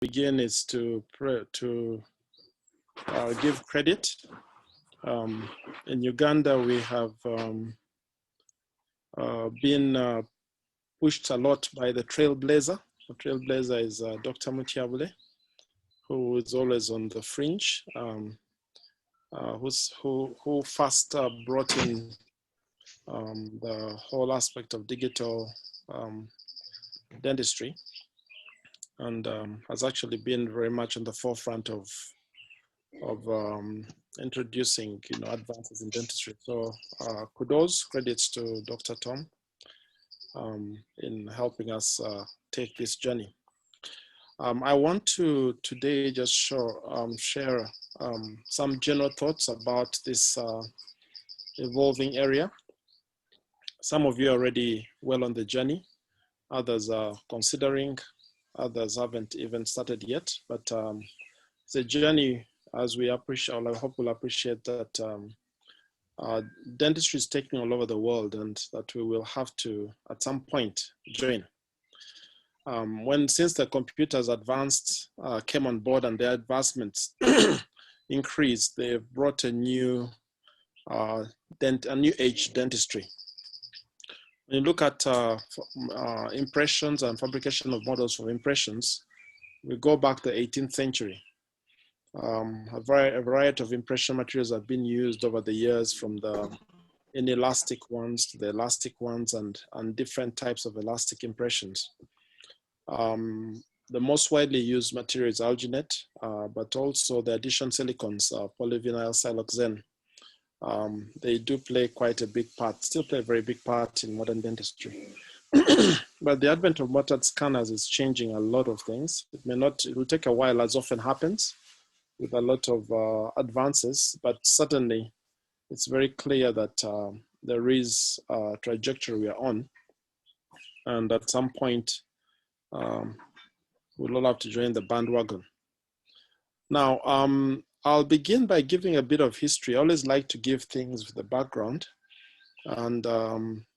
begin is to give credit. In Uganda, we have been pushed a lot by the trailblazer. The trailblazer is Dr. Mutiabule, who is always on the fringe, who first brought in the whole aspect of digital dentistry, and has actually been very much on the forefront of introducing advances in dentistry. So kudos, credits to Dr. Tom in helping us take this journey. I want to today just share some general thoughts about this evolving area. Some of you are already well on the journey. Others are considering. Others haven't even started yet. But it's a journey, as we appreciate, I hope we'll appreciate that dentistry is taking all over the world, and that we will have to, at some point, join. Since the computers advanced, came on board and their advancements increased, they've brought a new age dentistry. When you look at impressions and fabrication of models for impressions, we go back to the 18th century. A variety of impression materials have been used over the years, from the inelastic ones to the elastic ones, and different types of elastic impressions. The most widely used material is alginate, but also the addition silicons, polyvinyl siloxane. They do play quite a big part, still play a very big part in modern dentistry. But the advent of motored scanners is changing a lot of things. It will take a while, as often happens with a lot of advances, but certainly it's very clear that there is a trajectory we are on. And at some point, we'll all have to join the bandwagon. Now, I'll begin by giving a bit of history. I always like to give things with the background and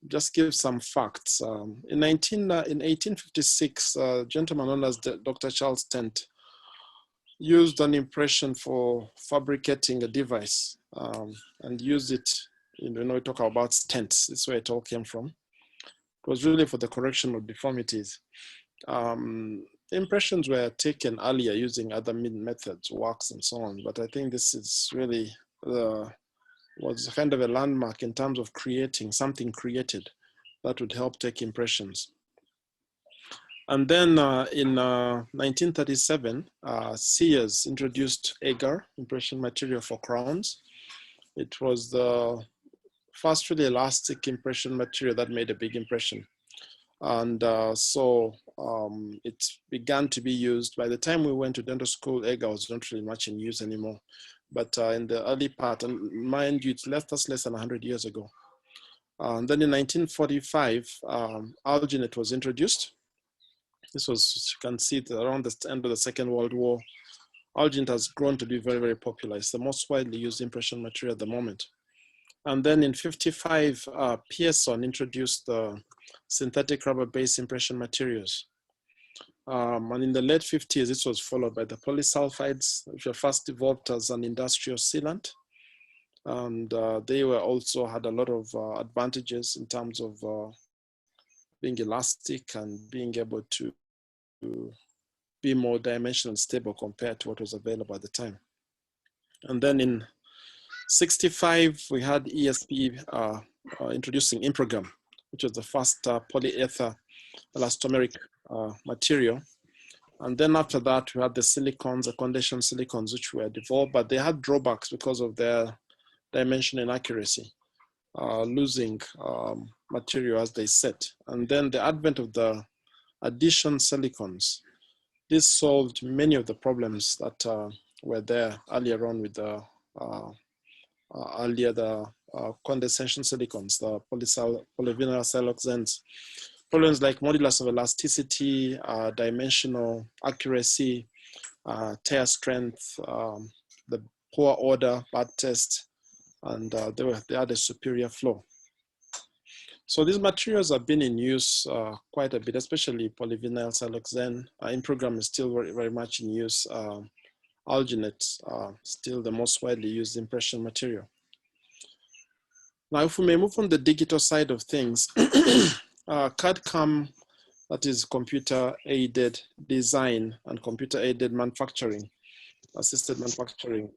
just give some facts. In 1856, a gentleman known as Dr. Charles Dent used an impression for fabricating a device and used it, we talk about stents. This is where it all came from. It was really for the correction of deformities. Impressions were taken earlier using other methods, wax and so on, but I think this is really was kind of a landmark in terms of creating something created that would help take impressions. And then in 1937, Sears introduced agar, impression material for crowns. It was the first really elastic impression material that made a big impression. And so it began to be used. By the time we went to dental school, agar was not really much in use anymore. But in the early part, and mind you, that's less than 100 years ago. And then in 1945, alginate was introduced. This was, you can see it around the end of the Second World War. Alginate has grown to be very, very popular. It's the most widely used impression material at the moment. And then in 55, Pearson introduced the synthetic rubber-based impression materials. And in the late 50s, this was followed by the polysulfides, which were first developed as an industrial sealant. And they were also had a lot of advantages in terms of being elastic and being able to be more dimensional and stable compared to what was available at the time. And then in 65, we had ESP introducing Improgam, which was the first polyether elastomeric material. And then after that, we had the silicons, the condension silicons, which were developed, but they had drawbacks because of their dimension inaccuracy, losing material as they set. And then the advent of the addition silicons, this solved many of the problems that were there earlier on with the condensation silicons, the polyvinyl siloxanes. Problems like modulus of elasticity, dimensional accuracy, tear strength, the poor order, bad test, and they had a superior flow. So these materials have been in use quite a bit, especially polyvinyl siloxane. Improgram is still very, very much in use. Alginate, still the most widely used impression material. Now, if we may move on the digital side of things, CAD/CAM, that is computer-aided design and computer-aided manufacturing, assisted manufacturing.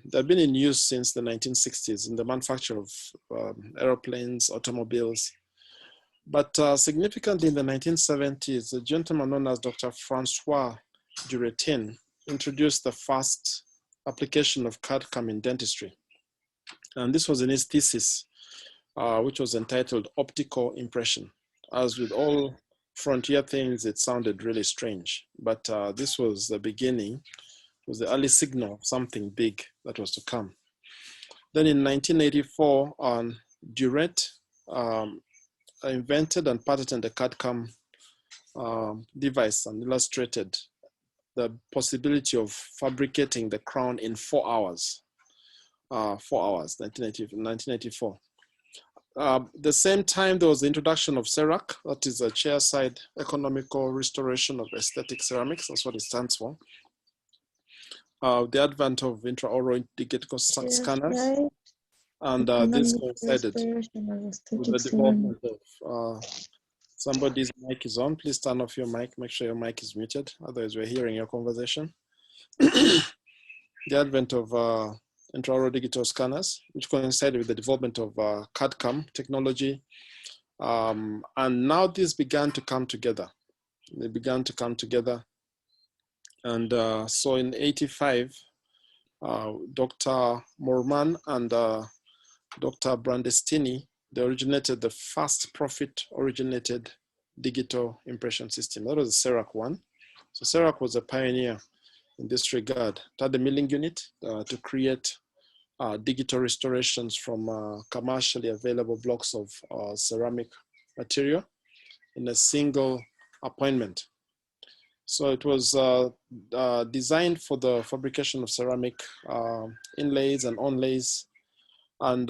They've been in use since the 1960s in the manufacture of aeroplanes, automobiles. But significantly in the 1970s, a gentleman known as Dr. Francois Duretin introduced the first application of CAD/CAM in dentistry. And this was in his thesis, which was entitled Optical Impression. As with all frontier things, it sounded really strange, but this was the beginning, it was the early signal of something big that was to come. Then in 1984, Duret invented and patented the CAD/CAM device and illustrated the possibility of fabricating the crown in 4 hours. 4 hours, 1984. The same time, there was the introduction of CERAC, that is a chairside economical restoration of aesthetic ceramics. That's what it stands for. The advent of intraoral digital scanners, right. And this coincided with the development of somebody's mic is on. Please turn off your mic. Make sure your mic is muted. Otherwise, we're hearing your conversation. The advent of intraoral digital scanners, which coincided with the development of CAD/CAM technology. And now these began to come together. They began to come together. And so in 85, Dr. Morman and Dr. Brandestini, they originated the first profit-originated digital impression system. That was the CERAC one. So CERAC was a pioneer in this regard. It had a milling unit to create digital restorations from commercially available blocks of ceramic material in a single appointment. So it was designed for the fabrication of ceramic inlays and onlays. And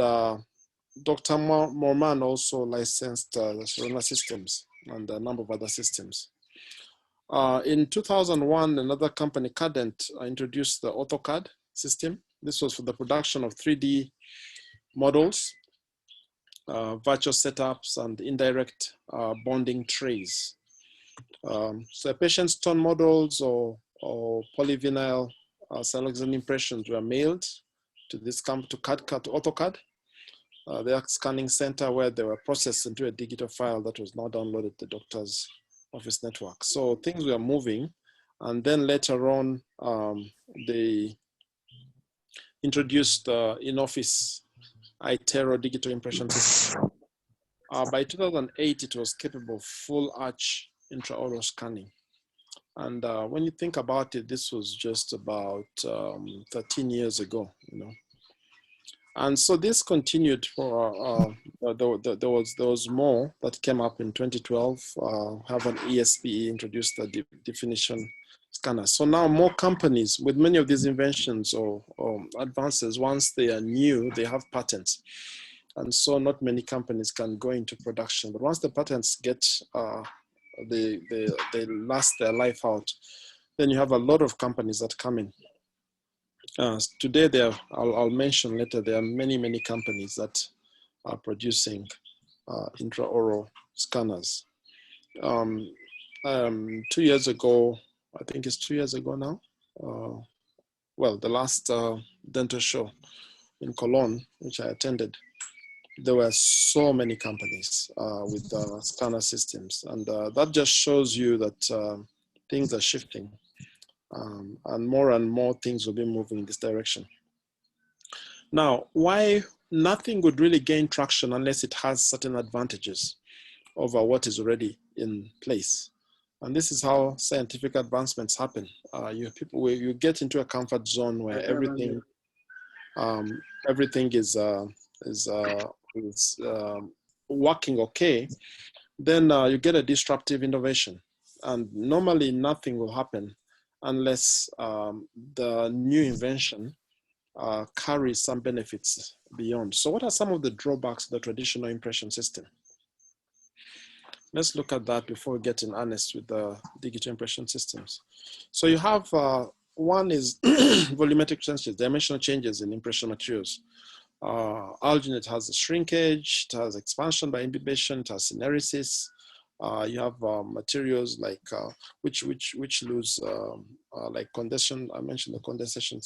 Dr. Morman also licensed the Serena systems and a number of other systems. In 2001, another company, Cadent, introduced the AutoCAD system. This was for the production of 3D models, virtual setups, and indirect bonding trays. So patient's stone models or polyvinyl siloxane impressions were mailed to this to AutoCAD, the scanning center, where they were processed into a digital file that was now downloaded to the doctor's office network. So things were moving, and then later on, they introduced in-office iTero digital impression system. By 2008, it was capable of full arch intraoral scanning. And when you think about it, this was just about 13 years ago, you know. And so this continued for, there was more that came up in 2012, have an ESPE introduced the definition scanner. So now more companies with many of these inventions or advances, once they are new, they have patents. And so not many companies can go into production, but once the patents get, they last their life out, then you have a lot of companies that come in. Today, I'll mention later, there are many companies that are producing intraoral scanners. 2 years ago, I think it's 2 years ago now, well, the last dental show in Cologne, which I attended, there were so many companies with scanner systems. And that just shows you that things are shifting. And more things will be moving in this direction. Now, why nothing would really gain traction unless it has certain advantages over what is already in place. And this is how scientific advancements happen. You get into a comfort zone where everything is working okay. Then you get a disruptive innovation, and normally nothing will happen unless the new invention carries some benefits beyond. So what are some of the drawbacks of the traditional impression system? let's look at that before we get in earnest with the digital impression systems. So you have, one is volumetric changes, dimensional changes in impression materials. Alginate has a shrinkage, it has expansion by imbibition, it has syneresis. You have materials like which lose like condensation. I mentioned the condensation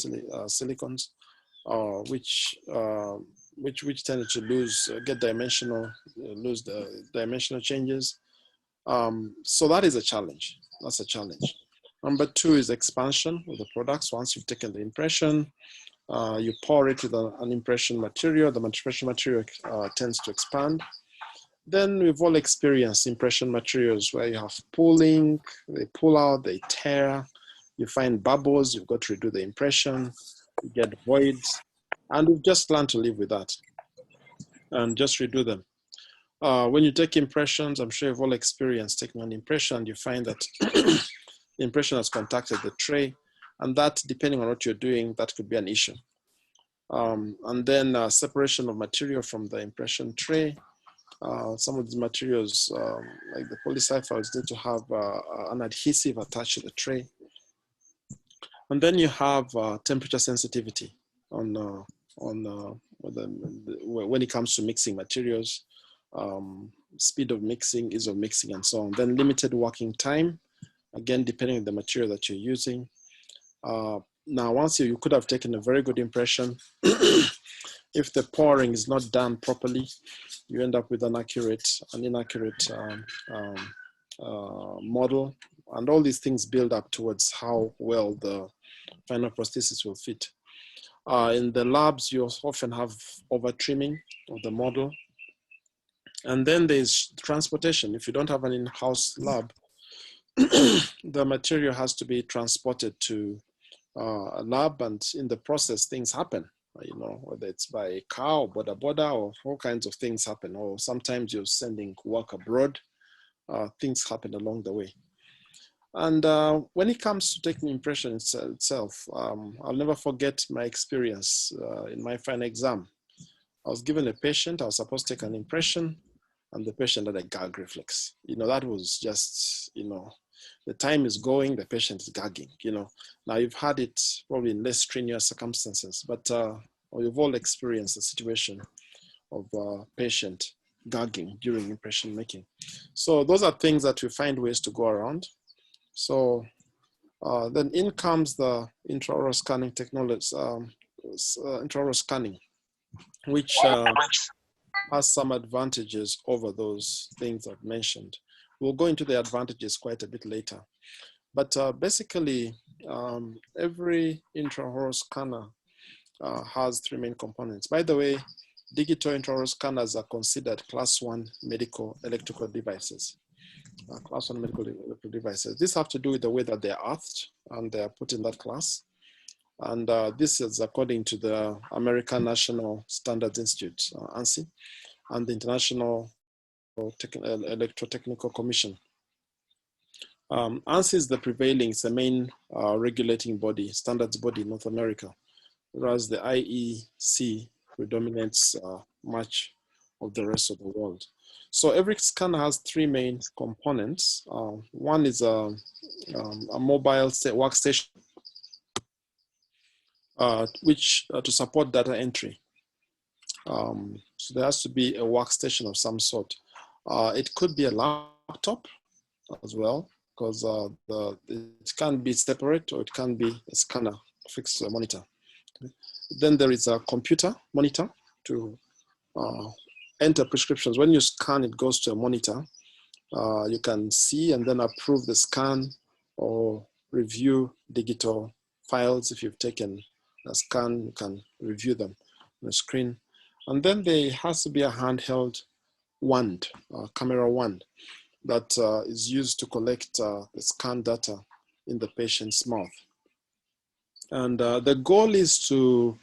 silicons, which tended to lose, get dimensional, lose the dimensional changes. So that is a challenge. That's a challenge. Number two is expansion of the products. Once you've taken the impression, you pour it with an impression material. The impression material tends to expand. Then we've all experienced impression materials where you have pulling, they pull out, they tear, you find bubbles, you've got to redo the impression, you get voids, and we've just learned to live with that and just redo them. When you take impressions, I'm sure you've all experienced taking an impression, you find that the impression has contacted the tray, and that, depending on what you're doing, that could be an issue. And then separation of material from the impression tray. Some of these materials, like the polycyphals, need to have an adhesive attached to the tray. And then you have temperature sensitivity when it comes to mixing materials, speed of mixing, ease of mixing, and so on. Then limited working time, again, depending on the material that you're using. Now, once you could have taken a very good impression, if the pouring is not done properly, you end up with an inaccurate model. And all these things build up towards how well the final prosthesis will fit. In the labs, you often have over trimming of the model. And then there's transportation. If you don't have an in-house lab, the material has to be transported to a lab, and in the process, things happen. You know, whether it's by car or border, or all kinds of things happen. Or sometimes you're sending work abroad, things happen along the way. And when it comes to taking impression itself, I'll never forget my experience in my final exam. I was given a patient, I was supposed to take an impression, and the patient had a gag reflex. You know, that was just, you know, the time is going, the patient is gagging, you know. Now you've had it probably in less strenuous circumstances, but you've all experienced a situation of patient gagging during impression making. So those are things that we find ways to go around. So then in comes the intraoral scanning technology, intraoral scanning, which has some advantages over those things I've mentioned. We'll go into the advantages quite a bit later. But basically, every intraoral scanner has three main components. By the way, digital intraoral scanners are considered class 1 medical electrical devices. Class 1 medical electrical devices. These have to do with the way that they're earthed and they're put in that class. And this is according to the American National Standards Institute, ANSI, and the International Electrotechnical Commission. ANSI is the prevailing, it's the main regulating body, standards body in North America, whereas the IEC predominates much of the rest of the world. So every scanner has three main components. One is a mobile workstation, which to support data entry. So there has to be a workstation of some sort. It could be a laptop as well, because it can be separate, or it can be a scanner fixed to a monitor. Then there is a computer monitor to enter prescriptions. When you scan, it goes to a monitor. You can see and then approve the scan or review digital files. If you've taken a scan, you can review them on the screen. And then there has to be a handheld wand, camera wand, that is used to collect the scan data in the patient's mouth. And the goal is to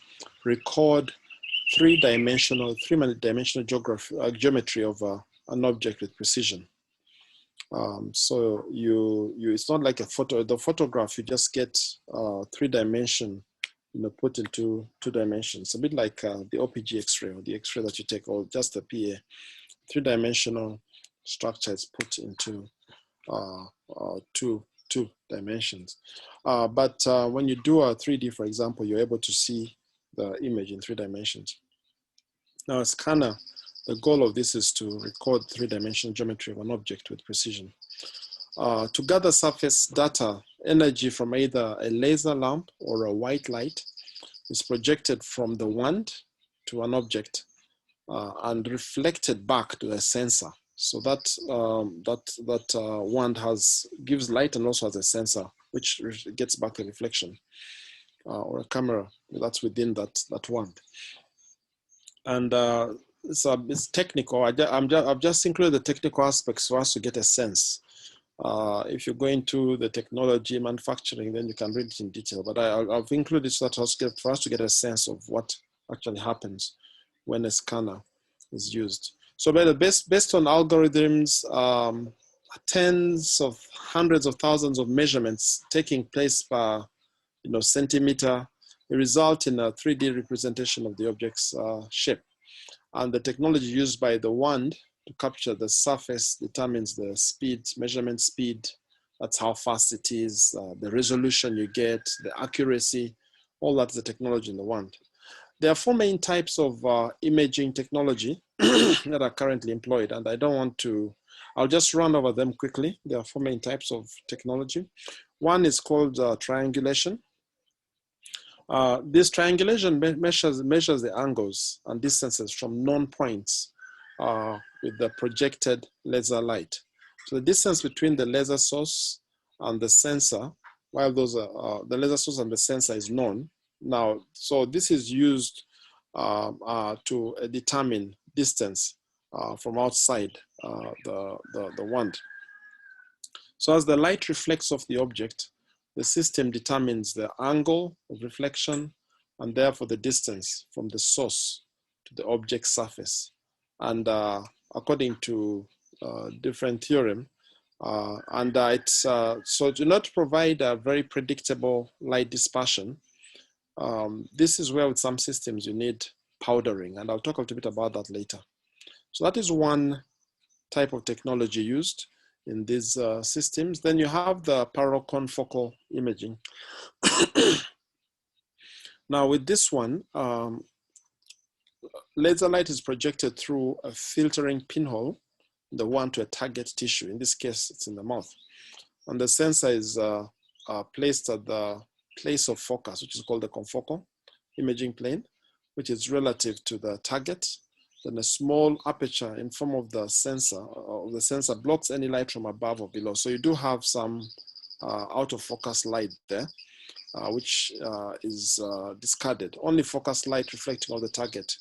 record three-dimensional geometry of an object with precision. So it's not like a photo. The photograph, you just get 3-dimension, put into 2 dimensions. A bit like the OPG X-ray, or the X-ray that you take, or just the PA, 3-dimensional structure is put into two dimensions. But when you do a 3D, for example, you're able to see the image in 3 dimensions. Now, a scanner, the goal of this is to record 3-dimensional geometry of an object with precision. To gather surface data, energy from either a laser lamp or a white light is projected from the wand to an object and reflected back to a sensor. So that wand gives light and also has a sensor, which gets back the reflection, or a camera that's within that wand. And it's technical. I've just included the technical aspects for us to get a sense. If you go into the technology manufacturing, then you can read it in detail. But I've included so that for us to get a sense of what actually happens when a scanner is used. So based on algorithms, tens of hundreds of thousands of measurements taking place per centimeter, they result in a 3D representation of the object's shape. And the technology used by the wand to capture the surface determines the speed, measurement speed. That's how fast it is, the resolution you get, the accuracy, all that's the technology in the wand. There are 4 main types of imaging technology that are currently employed, and I'll just run over them quickly. There are 4 main types of technology. One is called triangulation. This triangulation measures the angles and distances from known points with the projected laser light. So the distance between the laser source and the sensor, while the laser source and the sensor is known now, so this is used to determine distance from outside the wand. So as the light reflects off the object, the system determines the angle of reflection and therefore the distance from the source to the object surface. And according to different theorem, so to not provide a very predictable light dispersion, this is where with some systems you need powdering, and I'll talk a little bit about that later. So that is one type of technology used in these systems. Then you have the parallel confocal imaging. Now with this one, laser light is projected through a filtering pinhole, the one to a target tissue. In this case, it's in the mouth. And the sensor is placed at the place of focus, which is called the confocal imaging plane, which is relative to the target. Then a small aperture in form of the sensor blocks any light from above or below. So you do have some out of focus light there, which is discarded. Only focused light reflecting on the target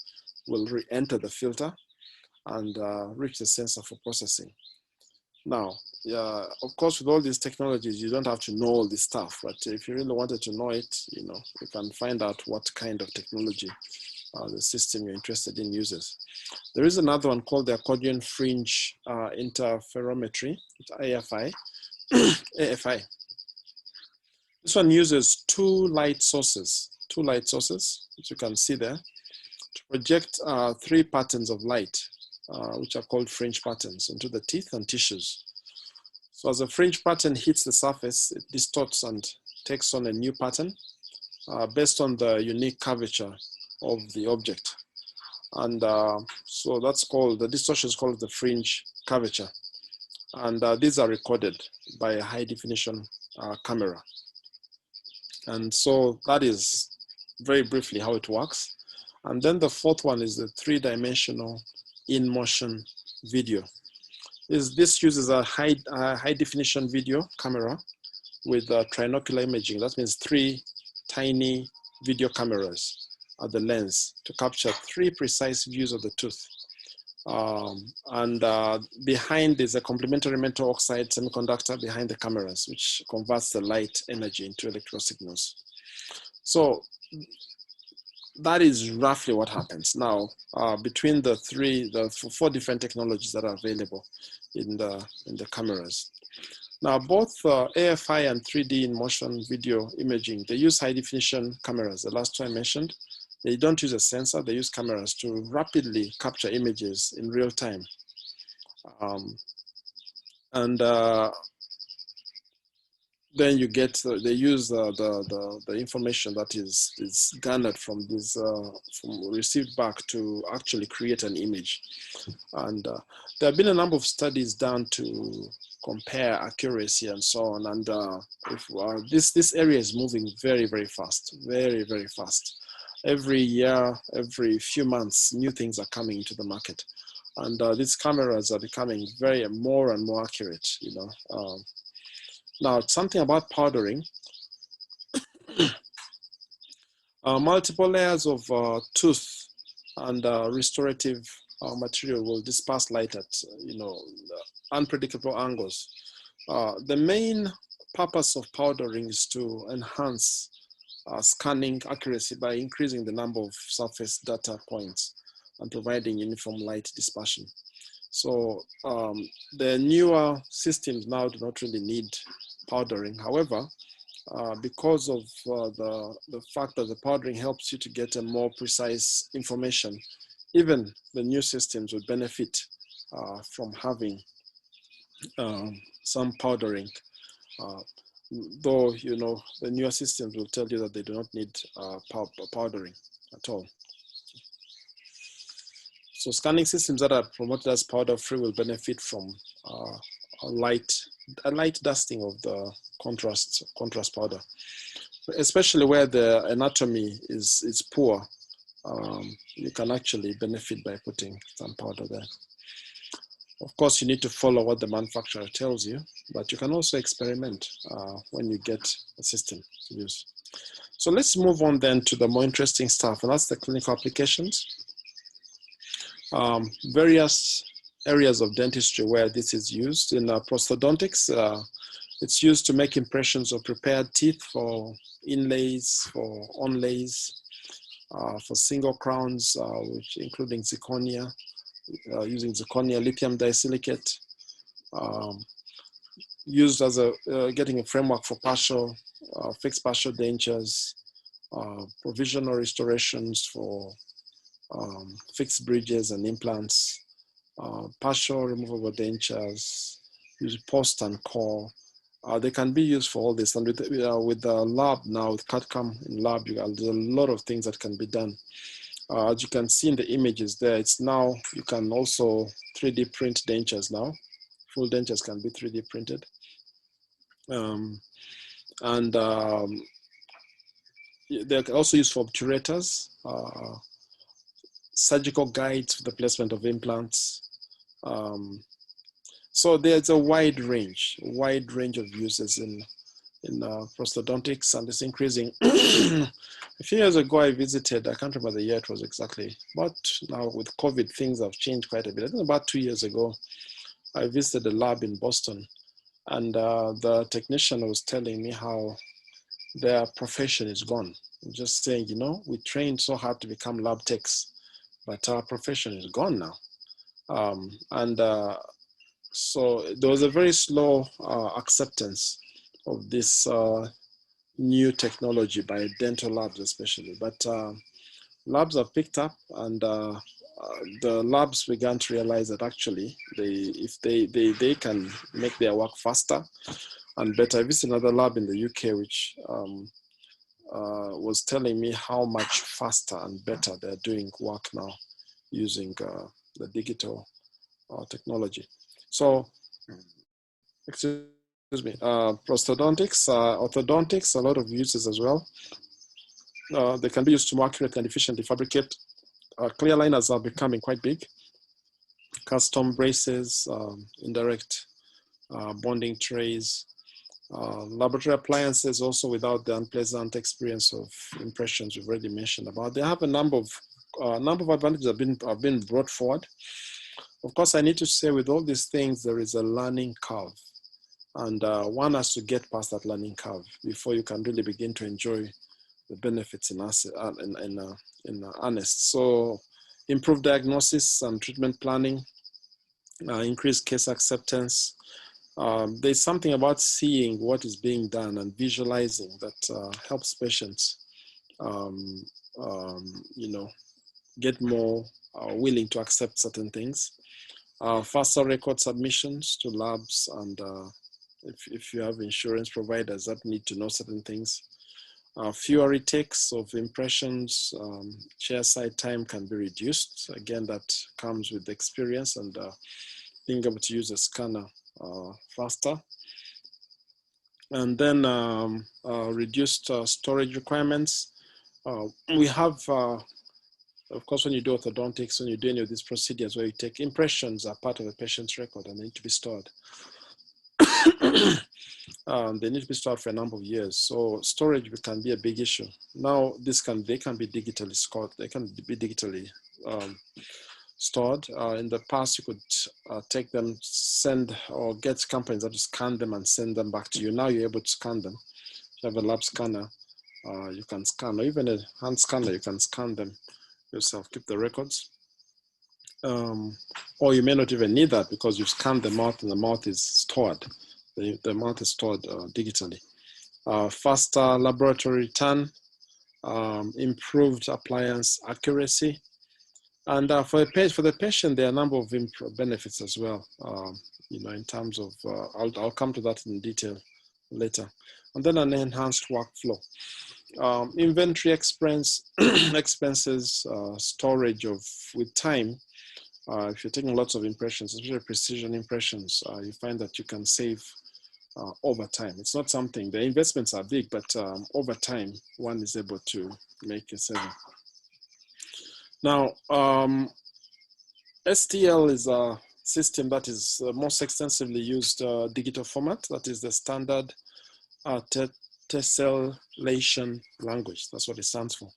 will re-enter the filter and reach the sensor for processing. Now, of course, with all these technologies, you don't have to know all this stuff, but if you really wanted to know it, you can find out what kind of technology the system you're interested in uses. There is another one called the accordion fringe interferometry, it's AFI. AFI. This one uses two light sources, which you can see there, to project 3 patterns of light, which are called fringe patterns, into the teeth and tissues. So as a fringe pattern hits the surface, it distorts and takes on a new pattern based on the unique curvature of the object. And so that's called, the distortion is called the fringe curvature. And these are recorded by a high definition camera. And so that is very briefly how it works. And then the 4th one is the 3-dimensional in-motion video. This uses a high definition video camera with trinocular imaging. That means 3 tiny video cameras at the lens to capture 3 precise views of the tooth. Behind is a complementary metal oxide semiconductor behind the cameras, which converts the light energy into electrical signals. So that is roughly what happens. Now, between the 4 different technologies that are available in the cameras. Now, both AFI and 3D in motion video imaging, they use high definition cameras. The last two I mentioned, they don't use a sensor, they use cameras to rapidly capture images in real time. And then you get they use the information that is garnered from this from received back to actually create an image. And there have been a number of studies done to compare accuracy and so on. And if this area is moving very, very fast, very, very fast. Every year, every few months, new things are coming into the market. And these cameras are becoming more and more accurate, you know. Now, something about powdering. Multiple layers of tooth and restorative material will disperse light at, you know, unpredictable angles. The main purpose of powdering is to enhance scanning accuracy by increasing the number of surface data points and providing uniform light dispersion. So the newer systems now do not really need powdering. However, because of the fact that the powdering helps you to get a more precise information, even the new systems would benefit from having some powdering. Though, you know, the newer systems will tell you that they do not need powdering at all. So scanning systems that are promoted as powder-free will benefit from a light dusting of the contrast powder, especially where the anatomy is poor. You can actually benefit by putting some powder there. Of course, you need to follow what the manufacturer tells you, but you can also experiment when you get a system to use. So let's move on then to the more interesting stuff, and that's the clinical applications. Various areas of dentistry where this is used. In prosthodontics, it's used to make impressions of prepared teeth for inlays, for onlays, for single crowns, which including zirconia, using zirconia lithium disilicate, used as getting a framework for partial, fixed partial dentures, provisional restorations for fixed bridges and implants, partial removable dentures, use post and core. They can be used for all this. And with the lab now, with CAD/CAM in lab, there's a lot of things that can be done. As you can see in the images there, it's now, you can also 3D print dentures now. Full dentures can be 3D printed. They're also used for obturators, surgical guides for the placement of implants. So there's a wide range of uses in prosthodontics, and it's increasing. A few years ago, I visited, I can't remember the year it was exactly, but now with COVID, things have changed quite a bit. I think about 2 years ago, I visited a lab in Boston, and the technician was telling me how their profession is gone. Just saying, you know, we trained so hard to become lab techs, but our profession is gone now. So there was a very slow acceptance of this new technology by dental labs especially, but labs have picked up, and the labs began to realize that actually if they can make their work faster and better. I visited another lab in the UK which was telling me how much faster and better they're doing work now using the digital technology. So, excuse me, prosthodontics, orthodontics, a lot of uses as well. They can be used to more accurately and efficiently fabricate. Clear aligners are becoming quite big. Custom braces, indirect bonding trays, laboratory appliances also without the unpleasant experience of impressions we've already mentioned about. They have a number of advantages that have been brought forward. Of course, I need to say with all these things, there is a learning curve, and one has to get past that learning curve before you can really begin to enjoy the benefits in earnest. So improved diagnosis and treatment planning, increased case acceptance. There's something about seeing what is being done and visualizing that helps patients, you know, get more willing to accept certain things. faster record submissions to labs, and if you have insurance providers that need to know certain things. Fewer retakes of impressions, chair side time can be reduced. Again, that comes with experience and being able to use a scanner faster. And then reduced storage requirements. We have, of course, when you do orthodontics, when you do any of these procedures where you take impressions are part of the patient's record and they need to be stored. They need to be stored for a number of years. So storage can be a big issue. Now they can be digitally stored. They can be digitally stored. In the past, you could take them, send or get companies that scan them and send them back to you. Now you're able to scan them. If you have a lab scanner, you can scan, or even a hand scanner, you can scan them yourself, keep the records. Or you may not even need that because you've scanned the mouth and the mouth is stored. The mouth is stored digitally. Faster laboratory return, improved appliance accuracy. And for the patient, there are a number of benefits as well, in terms of, I'll come to that in detail later. And then an enhanced workflow. Inventory expenses, storage with time. If you're taking lots of impressions, especially precision impressions, you find that you can save over time. It's not something, the investments are big, but over time, one is able to make a saving. Now, STL is a system that is most extensively used digital format. That is the standard tessellation language. That's what it stands for.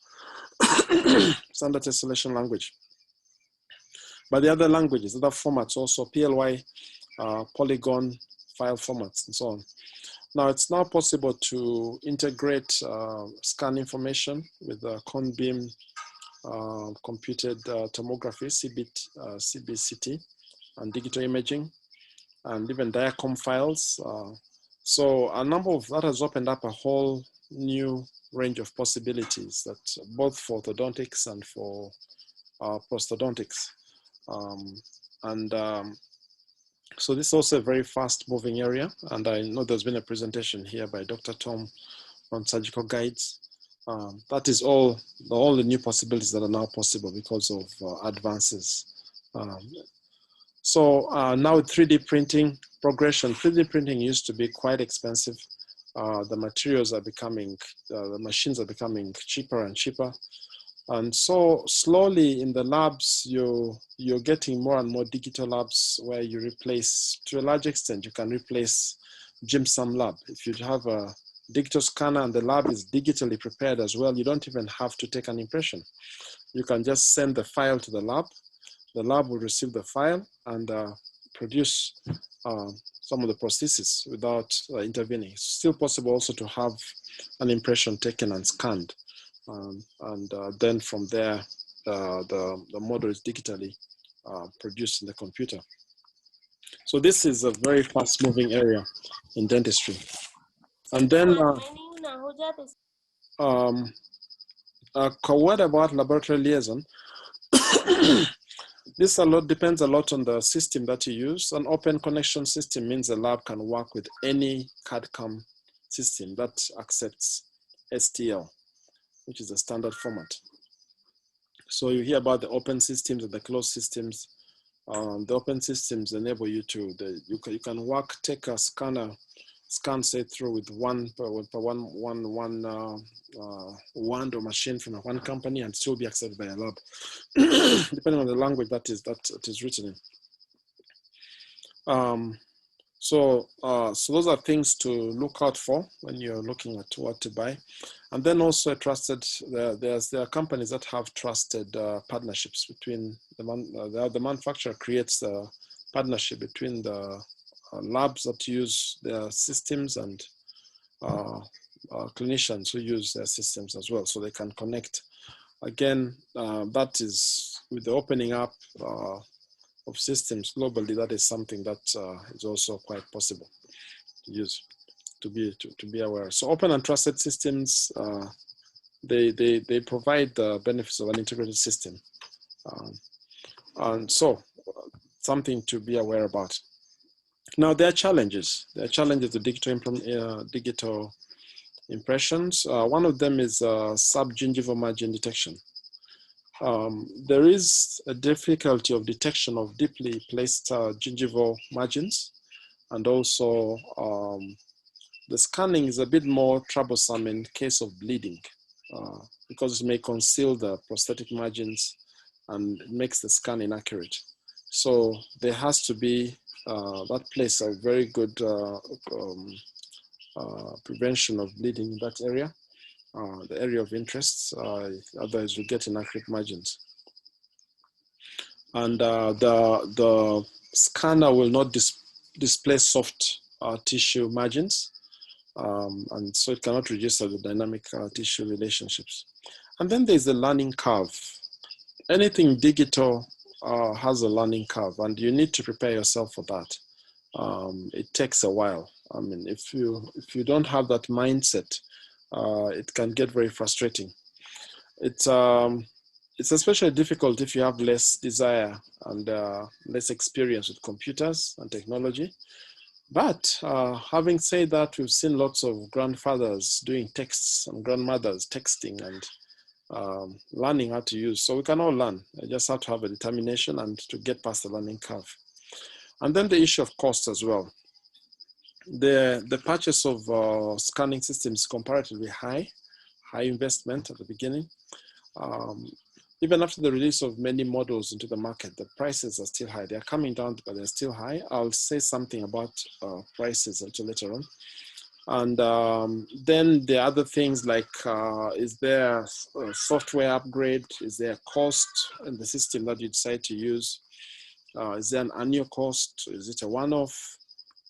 Standard tessellation language. But the other languages, other formats also, PLY, polygon, file formats, and so on. Now it's now possible to integrate scan information with cone beam computed tomography, CBCT, and digital imaging, and even diacom files. So a number of that has opened up a whole new range of possibilities that both for orthodontics and for prosthodontics. So this is also a very fast moving area. And I know there's been a presentation here by Dr. Tom on surgical guides. That is all the new possibilities that are now possible because of advances. So now 3D printing progression, 3D printing used to be quite expensive. The materials are becoming, the machines are becoming cheaper and cheaper. And so slowly in the labs, you're getting more and more digital labs where you replace, to a large extent, you can replace Jim-Sam lab. If you have a digital scanner and the lab is digitally prepared as well, you don't even have to take an impression. You can just send the file to the lab. The lab will receive the file and produce some of the prosthesis without intervening. It's still possible also to have an impression taken and scanned. Then from there, the model is digitally produced in the computer. So this is a very fast moving area in dentistry. And then, what about laboratory liaison? This depends a lot on the system that you use. An open connection system means the lab can work with any CAD/CAM system that accepts STL, which is a standard format. So you hear about the open systems and the closed systems. The open systems enable you to, you can take a scanner, scan say through with one wand or machine from one company and still be accepted by a lab, depending on the language that is written in. So those are things to look out for when you're looking at what to buy. And then also there are companies that have trusted partnerships between the manufacturer creates the partnership between the labs that use their systems and clinicians who use their systems as well, so they can connect. Again, that is with the opening up of systems globally, that is something that is also quite possible to use, to be aware. So open and trusted systems, they provide the benefits of an integrated system. And so something to be aware about. Now, there are challenges. There are challenges to digital impressions. One of them is subgingival margin detection. There is a difficulty of detection of deeply placed gingival margins, and also the scanning is a bit more troublesome in case of bleeding because it may conceal the prosthetic margins and it makes the scan inaccurate. So there has to be that place a very good prevention of bleeding in that area, the area of interest, otherwise you get inaccurate margins. And the scanner will not display soft tissue margins, and so it cannot register the dynamic tissue relationships. And then there's the learning curve. Anything digital has a learning curve, and you need to prepare yourself for that. It takes a while. I mean, if you don't have that mindset, it can get very frustrating. It's especially difficult if you have less desire and less experience with computers and technology. But having said that, we've seen lots of grandfathers doing texts and grandmothers texting and learning how to use. So we can all learn. You just have to have a determination and to get past the learning curve. And then the issue of cost as well. The purchase of scanning systems is comparatively high investment at the beginning. Even after the release of many models into the market, the prices are still high. They're coming down, but they're still high. I'll say something about prices a little later on. And then the other things like, is there a software upgrade? Is there a cost in the system that you decide to use? Is there an annual cost? Is it a one-off?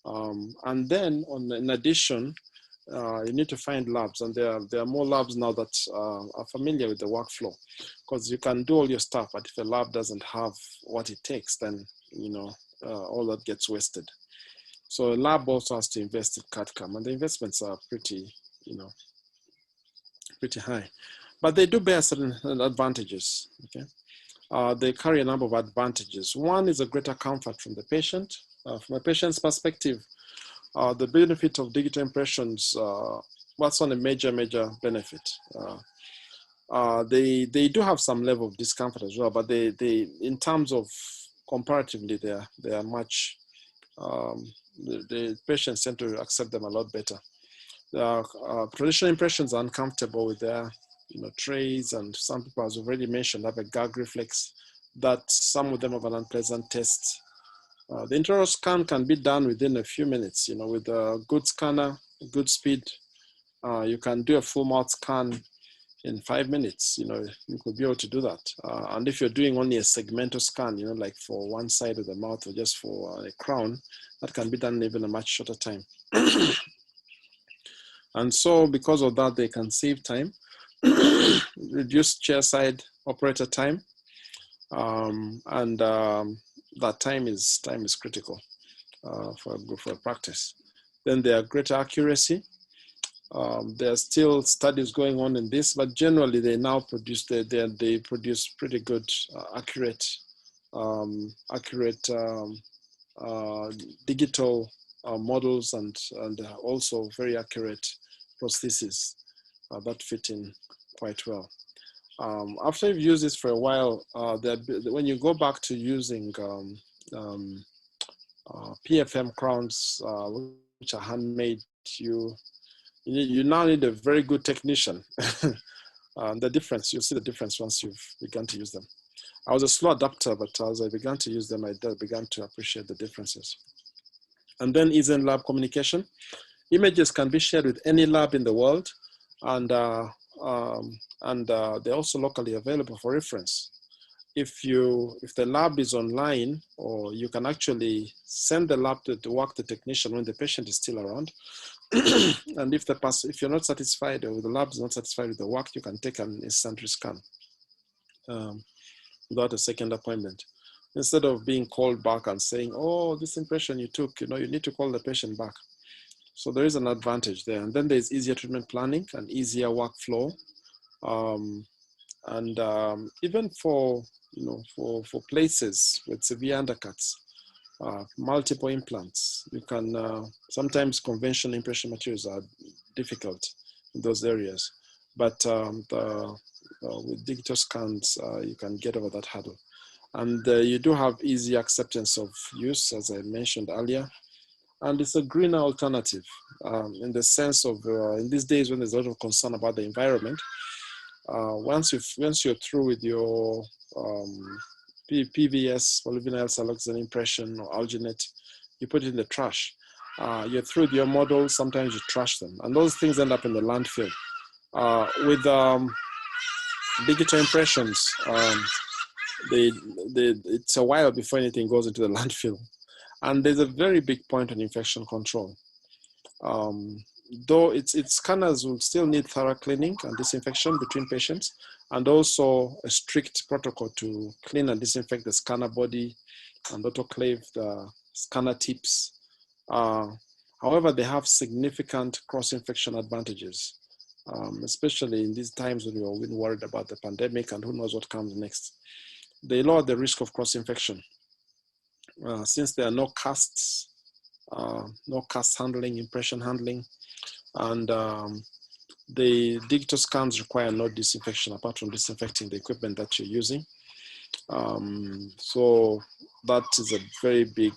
And then in addition, you need to find labs, and there are more labs now that are familiar with the workflow, because you can do all your stuff, but if a lab doesn't have what it takes, then all that gets wasted. So a lab also has to invest in CAD/CAM, and the investments are pretty high, but they do bear certain advantages. Okay, they carry a number of advantages. One is a greater comfort from the patient. From a patient's perspective, the benefit of digital impressions, what's on a major benefit? They do have some level of discomfort as well, but they in terms of comparatively, they are much, the patients tend to accept them a lot better. Traditional impressions are uncomfortable with their trays, and some people, as already mentioned, have a gag reflex that some of them have an unpleasant taste. The intraoral scan can be done within a few minutes, with a good scanner, good speed. You can do a full mouth scan in 5 minutes, you could be able to do that. And if you're doing only a segmental scan, like for one side of the mouth or just for a crown, that can be done in even a much shorter time. And so because of that, they can save time, reduce chairside operator time, and that time is critical for a practice. Then there are greater accuracy. There are still studies going on in this, but generally they now produce they produce pretty good accurate digital models and also very accurate prostheses that fit in quite well. After you've used this for a while, when you go back to using PFM crowns, which are handmade, you now need a very good technician. The difference, you'll see the difference once you've begun to use them. I was a slow adapter, but as I began to use them, I began to appreciate the differences. And then ease in lab communication. Images can be shared with any lab in the world, and they're also locally available for reference. If the lab is online, or you can actually send the lab to work the technician when the patient is still around. And if you're not satisfied, or the lab is not satisfied with the work, you can take an instant rescan without a second appointment. Instead of being called back and saying, oh, this impression you took, you need to call the patient back. So there is an advantage there. And then there's easier treatment planning and easier workflow. Even for places with severe undercuts, multiple implants. You can, sometimes conventional impression materials are difficult in those areas, but with digital scans, you can get over that hurdle. And you do have easy acceptance of use, as I mentioned earlier. And it's a greener alternative in the sense of, in these days when there's a lot of concern about the environment, once you're through with your PVS, polyvinyl siloxane impression or alginate, you put it in the trash. You're through with your models, sometimes you trash them. And those things end up in the landfill. With digital impressions, it's a while before anything goes into the landfill. And there's a very big point on infection control. Though its scanners will still need thorough cleaning and disinfection between patients, and also a strict protocol to clean and disinfect the scanner body and autoclave the scanner tips. However, they have significant cross-infection advantages, especially in these times when we're worried about the pandemic and who knows what comes next. They lower the risk of cross-infection. Since there are no casts, no cast handling, impression handling, and the digital scans require no disinfection apart from disinfecting the equipment that you're using. So that is a very big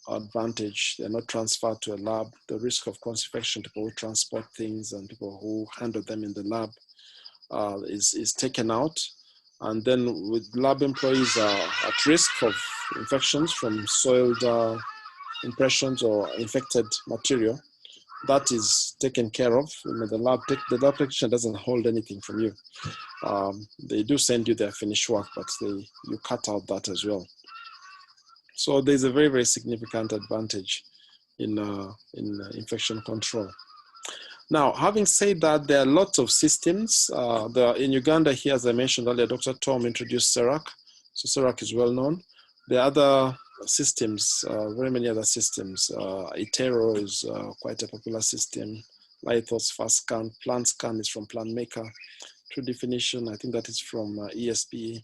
advantage. They're not transferred to a lab. The risk of cross-infection, people who transport things and people who handle them in the lab is taken out. And then with lab employees at risk of infections from soiled impressions or infected material, that is taken care of. The lab technician doesn't hold anything from you. They do send you their finished work, but you cut out that as well. So there's a very, very significant advantage in infection control. Now, having said that, there are lots of systems. In Uganda here, as I mentioned earlier, Dr. Tom introduced CERAC. So CERAC is well known. There are other systems, very many other systems. Itero is quite a popular system. Lithos, FastScan, PlantScan is from PlantMaker. True Definition, I think that is from ESP.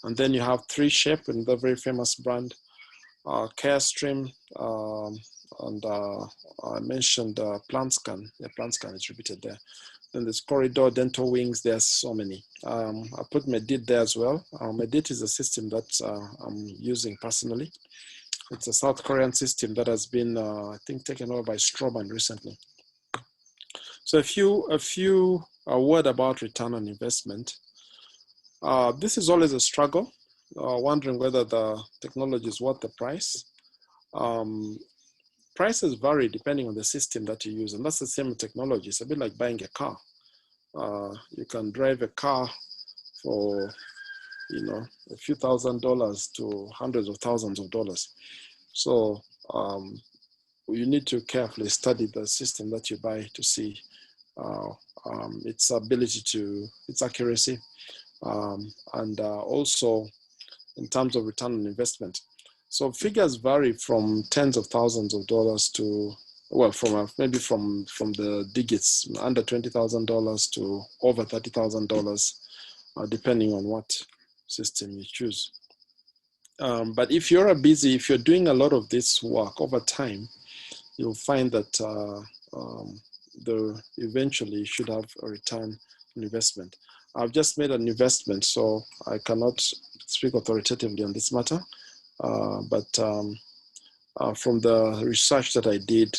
And then you have 3Shape, another very famous brand. CareStream, and I mentioned PlantScan. Yeah, PlantScan is repeated there. Then there's Corridor, Dental Wings. There's so many. I put Medit there as well. Medit is a system that I'm using personally. It's a South Korean system that has been, I think, taken over by Stroman recently. So a word about return on investment. This is always a struggle, wondering whether the technology is worth the price. Prices vary depending on the system that you use, and that's the same with technology. It's a bit like buying a car. You can drive a car for, a few $1,000s to hundreds of thousands of dollars. So you need to carefully study the system that you buy to see its ability to, its accuracy, and also in terms of return on investment. So figures vary from tens of thousands of dollars to, well, maybe from the digits under $20,000 to over $30,000, depending on what system you choose. But if you're doing a lot of this work over time, you'll find that eventually you should have a return on investment. I've just made an investment, so I cannot speak authoritatively on this matter. But from the research that I did,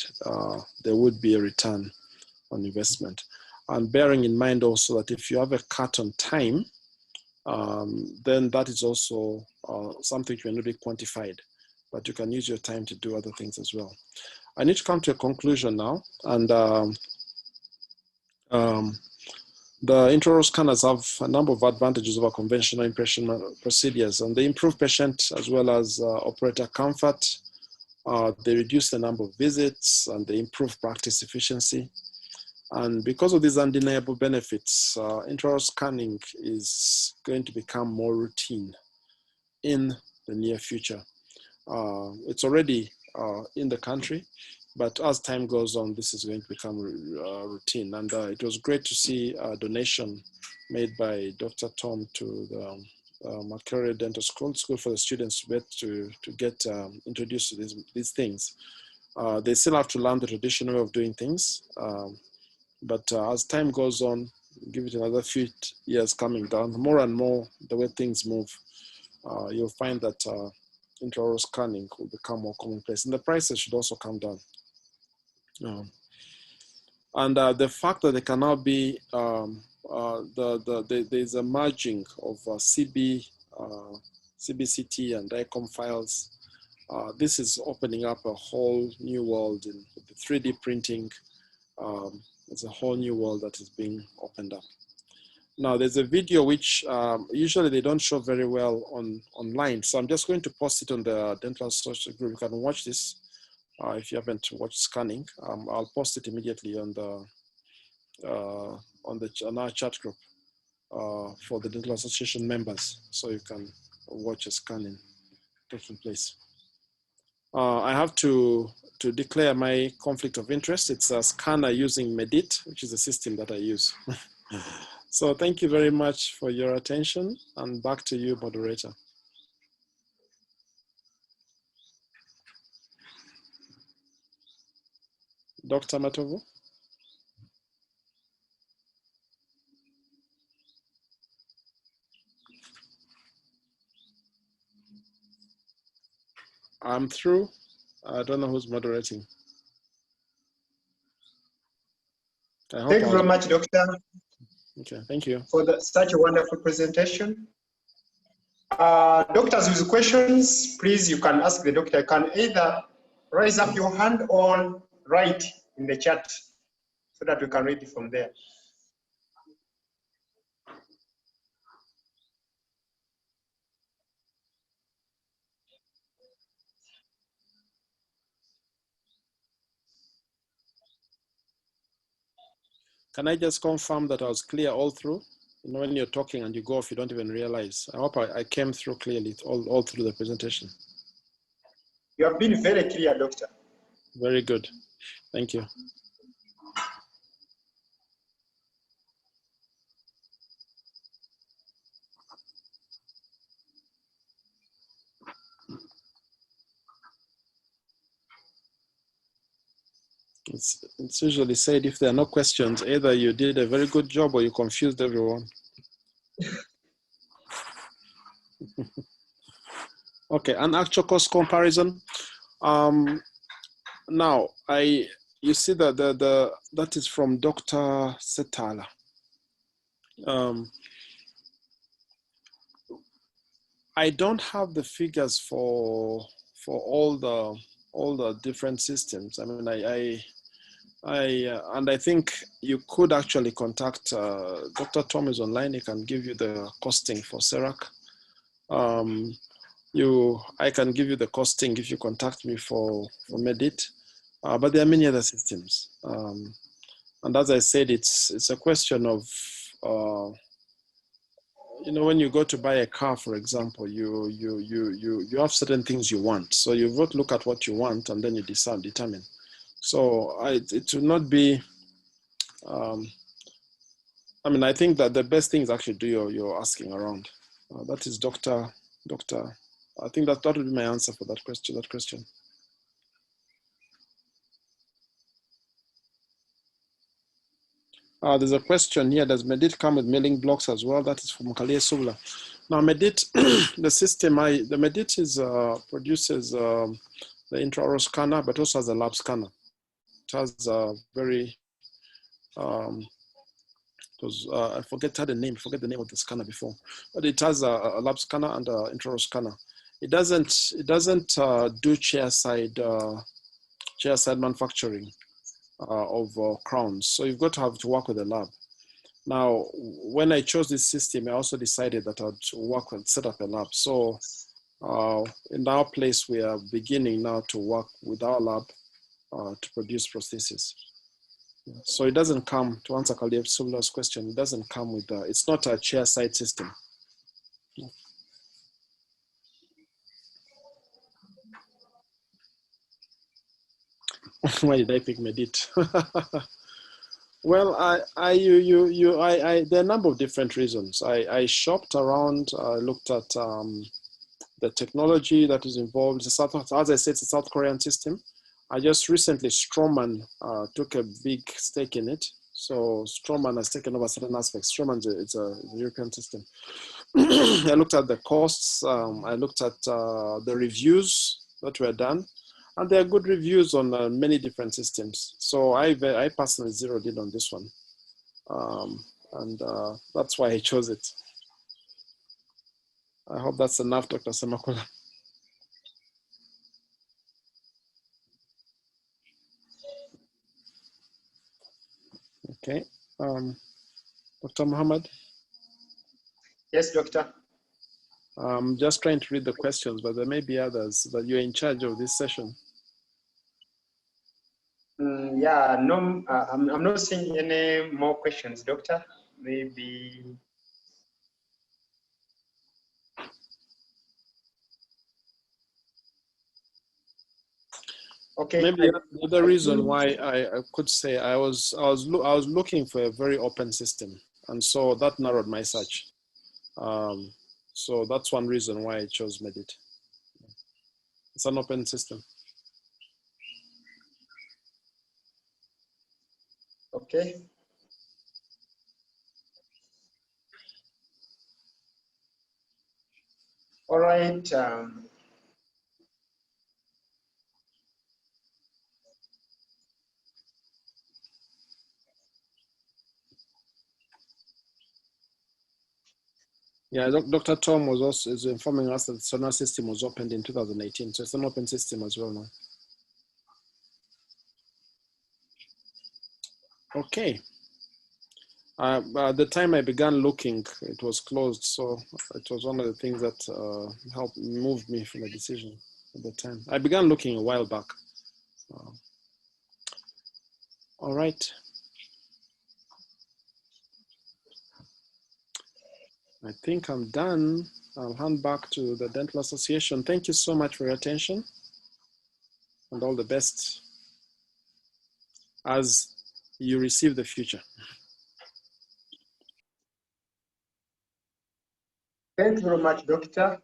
there would be a return on investment. And bearing in mind also that if you have a cut on time, then that is also something which may not be quantified, but you can use your time to do other things as well. I need to come to a conclusion now, and the intraoral scanners have a number of advantages over conventional impression procedures, and they improve patient as well as operator comfort. They reduce the number of visits, and they improve practice efficiency. And because of these undeniable benefits, intraoral scanning is going to become more routine in the near future. It's already in the country, but as time goes on, this is going to become routine. And it was great to see a donation made by Dr. Tom to the Magara Dental School, school for the students to get introduced to these things. They still have to learn the traditional way of doing things, but as time goes on, give it another few years coming down, more and more the way things move, you'll find that intraoral scanning will become more commonplace, and the prices should also come down. And the fact that there can now be there's a merging of CBCT and ICOM files. This is opening up a whole new world in the 3D printing. There's a whole new world that is being opened up. Now there's a video which usually they don't show very well online. So I'm just going to post it on the Dental Social Group. You can watch this if you haven't watched scanning. I'll post it immediately on our chat group for the Dental Association members, so you can watch a scanning taking place. I have to declare my conflict of interest. It's a scanner using Medit, which is a system that I use. So thank you very much for your attention, and back to you, moderator. Dr. Matovu? I'm through. I don't know who's moderating. Thank you very much, Doctor. Okay, thank you. For such a wonderful presentation. Doctors with questions, please, you can ask the doctor. You can either raise up your hand or write in the chat so that we can read it from there. Can I just confirm that I was clear all through? You know, when you're talking and you go off, you don't even realize. I hope I came through clearly all through the presentation. You have been very clear, Doctor. Very good. Thank you. It's usually said if there are no questions, either you did a very good job or you confused everyone. Okay, an actual cost comparison. Now, you see that that is from Dr. Setala. I don't have the figures for all the different systems. I mean, and I think you could actually contact Dr. Tom is online. He can give you the costing for CERAC. I can give you the costing if you contact me for Medit. But there are many other systems. And as I said, it's a question of you know, when you go to buy a car, for example, you have certain things you want. So you would look at what you want and then you determine. So it will not be, I mean, I think that the best thing is actually do your asking around. That is Doctor, I think that would be my answer for that question. There's a question here. Does Medit come with mailing blocks as well? That is from Kalia Subla. Now, Medit, the system, the Medit produces the intraoral scanner, but also has a lab scanner. It has a very, I forget the name of the scanner before, but it has a lab scanner and an intraoral scanner. It doesn't do chairside manufacturing of crowns. So you've got to have to work with the lab. Now, when I chose this system, I also decided that I'd set up a lab. So in our place, we are beginning now to work with our lab to produce prosthesis. So it doesn't come, to answer Khalid Subla's question, it doesn't come with, it's not a chair-side system. Why did I pick Medit? Well, there are a number of different reasons. I shopped around, looked at the technology that is involved. As I said, it's a South Korean system. I just recently, Stroman took a big stake in it. So Stroman has taken over certain aspects. Stroman is a European system. I looked at the costs. I looked at the reviews that were done. And there are good reviews on many different systems. So I personally zeroed in on this one. And that's why I chose it. I hope that's enough, Dr. Semakula. Okay. Dr. Muhammad? Yes, doctor. I'm just trying to read the questions, but there may be others, but you're in charge of this session. Yeah, no, I'm not seeing any more questions, doctor. Maybe. Okay. Maybe the other reason why I could say I was looking for a very open system, and so that narrowed my search. So that's one reason why I chose Medit. It's an open system. Okay. All right. Yeah, Dr. Tom is informing us that the sonar system was opened in 2018, so it's an open system as well now. Okay. At the time I began looking, it was closed, so it was one of the things that helped move me from a decision at the time. I began looking a while back. All right. I think I'm done. I'll hand back to the Dental Association. Thank you so much for your attention, and all the best as you receive the future. Thank you very much, doctor.